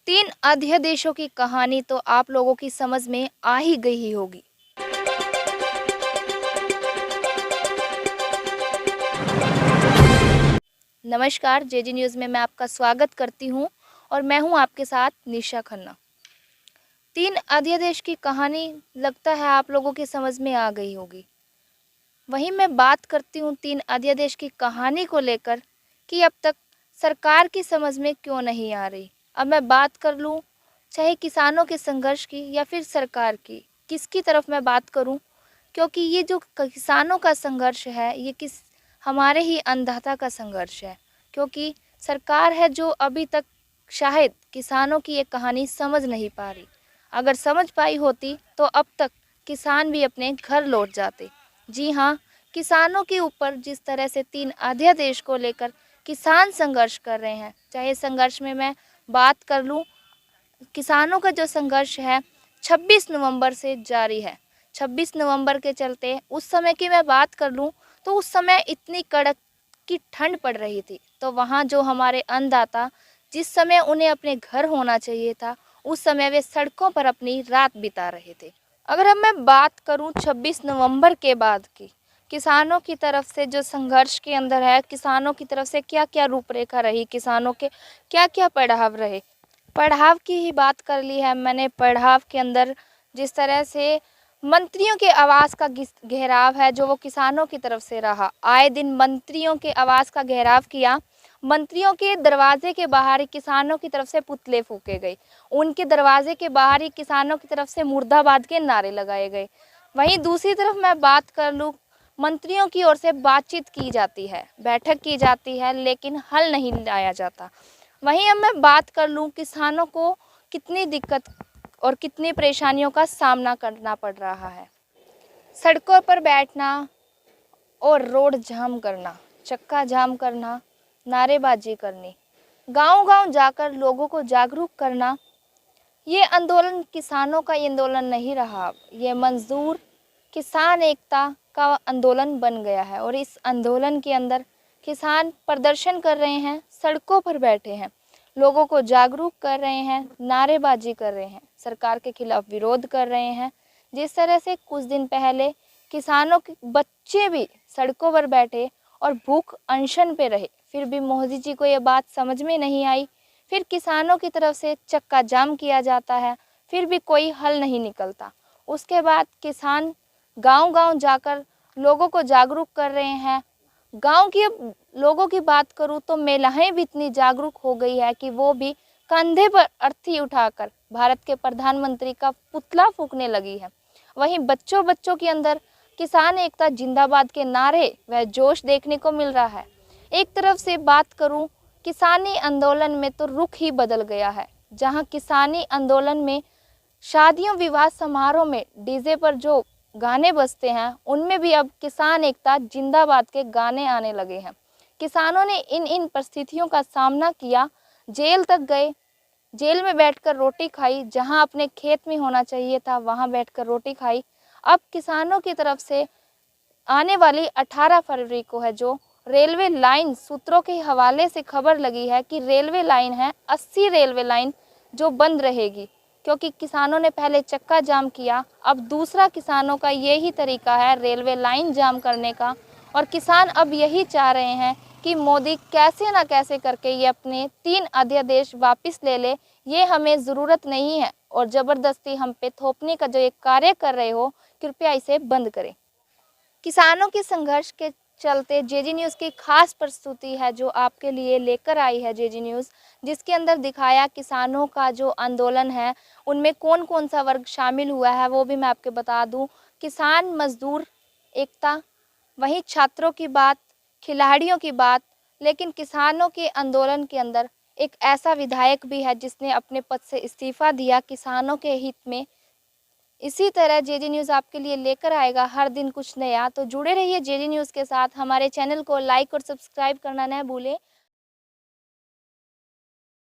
तीन अध्यादेशों की कहानी तो आप लोगों की समझ में आ ही गई ही होगी। नमस्कार, जेजी न्यूज़ में मैं आपका स्वागत करती हूं और मैं हूं आपके साथ निशा खन्ना। तीन अध्यादेश की कहानी लगता है आप लोगों की समझ में आ गई होगी। वहीं मैं बात करती हूं तीन अध्यादेश की कहानी को लेकर कि अब तक सरकार की समझ में क्यों नहीं आ रही। अब मैं बात कर लूं चाहे किसानों के संघर्ष की या फिर सरकार की, किसकी तरफ मैं बात करूं, क्योंकि ये जो किसानों का संघर्ष है ये हमारे ही अन्नदाता का संघर्ष है। क्योंकि सरकार है जो अभी तक शायद किसानों की ये कहानी समझ नहीं पा रही। अगर समझ पाई होती तो अब तक किसान भी अपने घर लौट जाते। जी हाँ, किसानों के ऊपर जिस तरह से तीन अध्यादेश को लेकर किसान संघर्ष कर रहे हैं, चाहे संघर्ष में मैं बात कर लूँ, किसानों का जो संघर्ष है 26 नवंबर से जारी है। 26 नवंबर के चलते उस समय की मैं बात कर लूँ तो उस समय इतनी कड़क की ठंड पड़ रही थी, तो वहाँ जो हमारे अन्नदाता जिस समय उन्हें अपने घर होना चाहिए था, उस समय वे सड़कों पर अपनी रात बिता रहे थे। अगर अब मैं बात करूँ 26 नवंबर के बाद की, किसानों की तरफ से जो संघर्ष के अंदर है, किसानों की तरफ से क्या क्या रूपरेखा रही, किसानों के क्या क्या पड़ाव रहे। पड़ाव की ही बात कर ली है मैंने। पड़ाव के अंदर जिस तरह से मंत्रियों के आवास का घेराव है जो वो किसानों की तरफ से रहा, आए दिन मंत्रियों के आवास का घेराव किया। मंत्रियों के दरवाजे के बाहर ही किसानों की तरफ से पुतले फूके गए, उनके दरवाजे के बाहर ही किसानों की तरफ से मुर्दाबाद के नारे लगाए गए। वहीं दूसरी तरफ मैं बात कर लूँ, मंत्रियों की ओर से बातचीत की जाती है, बैठक की जाती है, लेकिन हल नहीं लाया जाता। वहीं अब मैं बात कर लूँ किसानों को कितनी दिक्कत और कितनी परेशानियों का सामना करना पड़ रहा है। सड़कों पर बैठना और रोड जाम करना, चक्का जाम करना, नारेबाजी करनी, गांव-गांव जाकर लोगों को जागरूक करना, ये आंदोलन किसानों का आंदोलन नहीं रहा, ये मजदूर किसान एकता का आंदोलन बन गया है। और इस आंदोलन के अंदर किसान प्रदर्शन कर रहे हैं, सड़कों पर बैठे हैं, लोगों को जागरूक कर रहे हैं, नारेबाजी कर रहे हैं, सरकार के खिलाफ विरोध कर रहे हैं। जिस तरह से कुछ दिन पहले किसानों के बच्चे भी सड़कों पर बैठे और भूख अनशन पे रहे, फिर भी मोदी जी को ये बात समझ में नहीं आई। फिर किसानों की तरफ से चक्का जाम किया जाता है, फिर भी कोई हल नहीं निकलता। उसके बाद किसान गांव-गांव जाकर लोगों को जागरूक कर रहे हैं। गांव के लोगों की बात करूं तो महिलाएं भी इतनी जागरूक हो गई है कि वो भी कंधे पर अर्थी उठाकर भारत के प्रधानमंत्री का पुतला फूंकने लगी है। वहीं बच्चों के अंदर किसान एकता जिंदाबाद के नारे व जोश देखने को मिल रहा है। एक तरफ से बात करूं, किसानी आंदोलन में तो रुख ही बदल गया है। जहां किसानी आंदोलन में शादियों विवाह समारोह में डीजे पर जो गाने बजते हैं, उनमें भी अब किसान एकता जिंदाबाद के गाने आने लगे हैं। किसानों ने इन परिस्थितियों का सामना किया, जेल तक गए, जेल में बैठकर रोटी खाई, जहां अपने खेत में होना चाहिए था वहां बैठकर रोटी खाई। अब किसानों की तरफ से आने वाली 18 फरवरी को है जो रेलवे लाइन, सूत्रों के हवाले से खबर लगी है कि रेलवे लाइन है 80 रेलवे लाइन जो बंद रहेगी, क्योंकि किसानों ने पहले चक्का जाम किया। अब दूसरा किसानों का यही तरीका है रेलवे लाइन जाम करने का, और किसान अब यही चाह रहे हैं कि मोदी कैसे ना कैसे करके ये अपने तीन अध्यादेश वापस ले ले। ये हमें ज़रूरत नहीं है और ज़बरदस्ती हम पे थोपने का जो एक कार्य कर रहे हो, कृपया इसे बंद करें। किसानों के संघर्ष के चलते जेजी न्यूज़ की खास प्रस्तुति है जो आपके लिए लेकर आई है जेजी न्यूज़, जिसके अंदर दिखाया किसानों का जो आंदोलन है उनमें कौन कौन सा वर्ग शामिल हुआ है, वो भी मैं आपको बता दूं। किसान मजदूर एकता, वहीं छात्रों की बात, खिलाड़ियों की बात, लेकिन किसानों के आंदोलन के अंदर एक ऐसा विधायक भी है जिसने अपने पद से इस्तीफा दिया किसानों के हित में। इसी तरह जेजी न्यूज़ आपके लिए लेकर आएगा हर दिन कुछ नया, तो जुड़े रहिए जेजी न्यूज़ के साथ। हमारे चैनल को लाइक और सब्सक्राइब करना न भूलें।